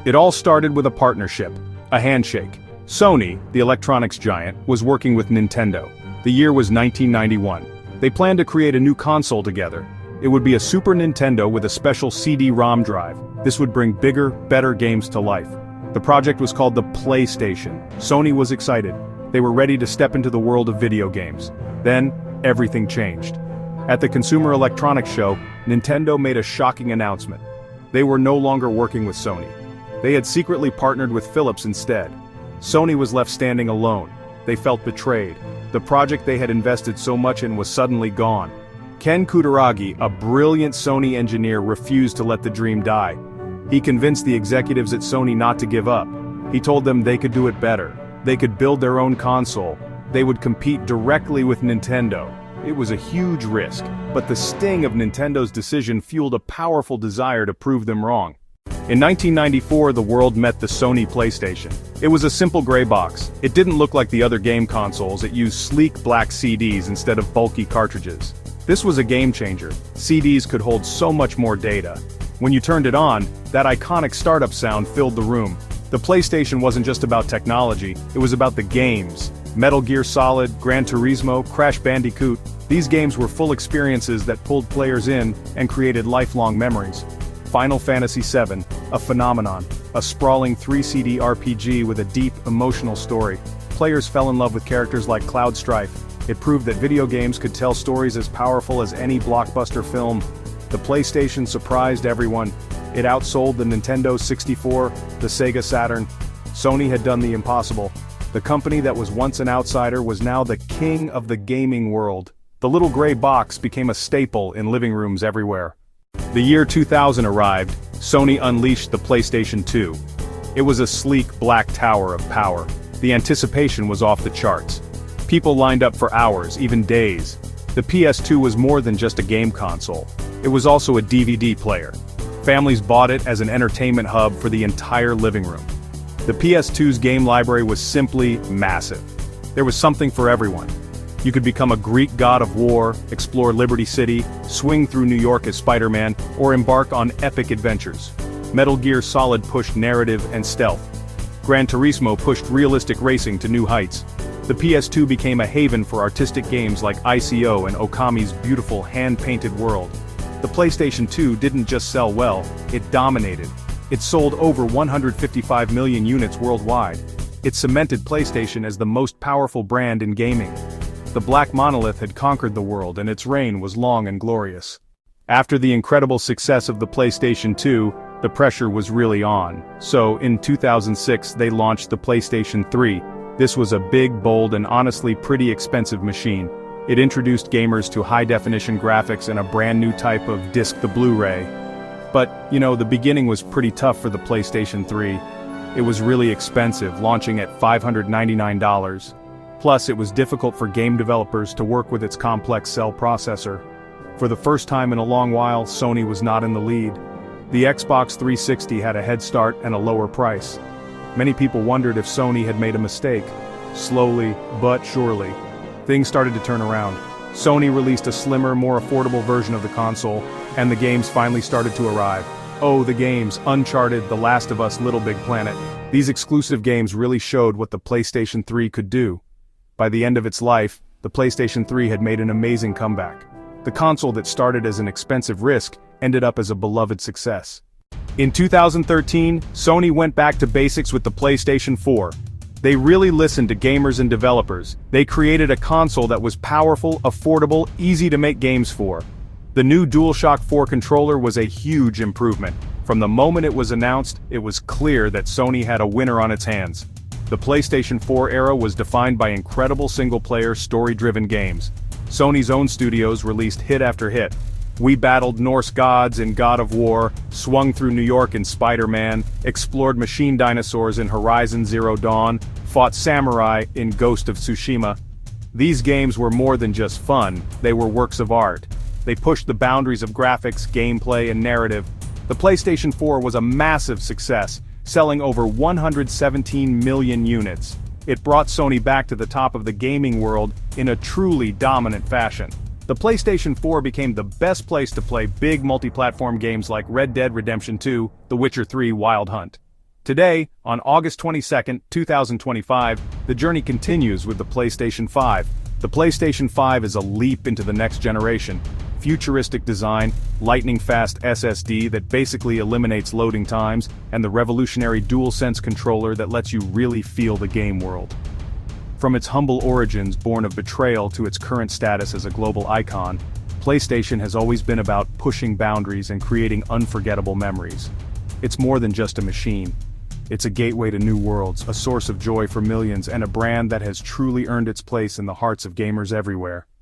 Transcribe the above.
It all started with a partnership, a handshake. Sony, the electronics giant, was working with Nintendo. The year was 1991. They planned to create a new console together. It would be a Super Nintendo with a special CD-ROM drive. This would bring bigger, better games to life. The project was called the PlayStation. Sony was excited. They were ready to step into the world of video games. Then, everything changed. At the Consumer Electronics Show, Nintendo made a shocking announcement. They were no longer working with Sony. They had secretly partnered with Philips instead. Sony was left standing alone. They felt betrayed. The project they had invested so much in was suddenly gone. Ken Kutaragi, a brilliant Sony engineer, refused to let the dream die. He convinced the executives at Sony not to give up. He told them they could do it better. They could build their own console. They would compete directly with Nintendo. It was a huge risk, but the sting of Nintendo's decision fueled a powerful desire to prove them wrong. In 1994, the world met the Sony PlayStation. It was a simple gray box. It didn't look like the other game consoles. It used sleek black CDs instead of bulky cartridges. This was a game changer. CDs could hold so much more data. When you turned it on, that iconic startup sound filled the room. The PlayStation wasn't just about technology, it was about the games. Metal Gear Solid, Gran Turismo, Crash Bandicoot. These games were full experiences that pulled players in and created lifelong memories. Final Fantasy VII, a phenomenon, a sprawling 3-CD RPG with a deep, emotional story. Players fell in love with characters like Cloud Strife. It proved that video games could tell stories as powerful as any blockbuster film. The PlayStation surprised everyone. It outsold the Nintendo 64, the Sega Saturn. Sony had done the impossible. The company that was once an outsider was now the king of the gaming world. The little gray box became a staple in living rooms everywhere. The year 2000 arrived. Sony unleashed the PlayStation 2. It was a sleek black tower of power. The anticipation was off the charts. People lined up for hours, even days. The PS2 was more than just a game console. It was also a DVD player. Families bought it as an entertainment hub for the entire living room. The PS2's game library was simply massive. There was something for everyone. You could become a Greek god of war, explore Liberty City, swing through New York as Spider-Man, or embark on epic adventures. Metal Gear Solid pushed narrative and stealth. Gran Turismo pushed realistic racing to new heights. The PS2 became a haven for artistic games like ICO and Okami's beautiful hand-painted world. The PlayStation 2 didn't just sell well, it dominated. It sold over 155 million units worldwide. It cemented PlayStation as the most powerful brand in gaming. The black monolith had conquered the world and its reign was long and glorious. After the incredible success of the PlayStation 2, the pressure was really on. So, in 2006 they launched the PlayStation 3. This was a big, bold and honestly pretty expensive machine. It introduced gamers to high-definition graphics and a brand new type of disc, the Blu-ray. But, the beginning was pretty tough for the PlayStation 3. It was really expensive, launching at $599. Plus, it was difficult for game developers to work with its complex cell processor. For the first time in a long while, Sony was not in the lead. The Xbox 360 had a head start and a lower price. Many people wondered if Sony had made a mistake. Slowly, but surely, things started to turn around. Sony released a slimmer, more affordable version of the console, and the games finally started to arrive. Oh, the games, Uncharted, The Last of Us, Little Big Planet. These exclusive games really showed what the PlayStation 3 could do. By the end of its life, the PlayStation 3 had made an amazing comeback. The console that started as an expensive risk ended up as a beloved success. In 2013, Sony went back to basics with the PlayStation 4. They really listened to gamers and developers. They created a console that was powerful, affordable, easy to make games for. The new DualShock 4 controller was a huge improvement. From the moment it was announced, it was clear that Sony had a winner on its hands. The PlayStation 4 era was defined by incredible single-player, story-driven games. Sony's own studios released hit after hit. We battled Norse gods in God of War, swung through New York in Spider-Man, explored machine dinosaurs in Horizon Zero Dawn, fought samurai in Ghost of Tsushima. These games were more than just fun, they were works of art. They pushed the boundaries of graphics, gameplay, and narrative. The PlayStation 4 was a massive success, selling over 117 million units. It brought Sony back to the top of the gaming world in a truly dominant fashion. The PlayStation 4 became the best place to play big multi-platform games like Red Dead Redemption 2, The Witcher 3 Wild Hunt. Today, on August 22, 2025, the journey continues with the PlayStation 5. The PlayStation 5 is a leap into the next generation. Futuristic design, lightning-fast SSD that basically eliminates loading times, and the revolutionary DualSense controller that lets you really feel the game world. From its humble origins born of Betrayal to its current status as a global icon, PlayStation has always been about pushing boundaries and creating unforgettable memories. It's more than just a machine. It's a gateway to new worlds, a source of joy for millions, and a brand that has truly earned its place in the hearts of gamers everywhere.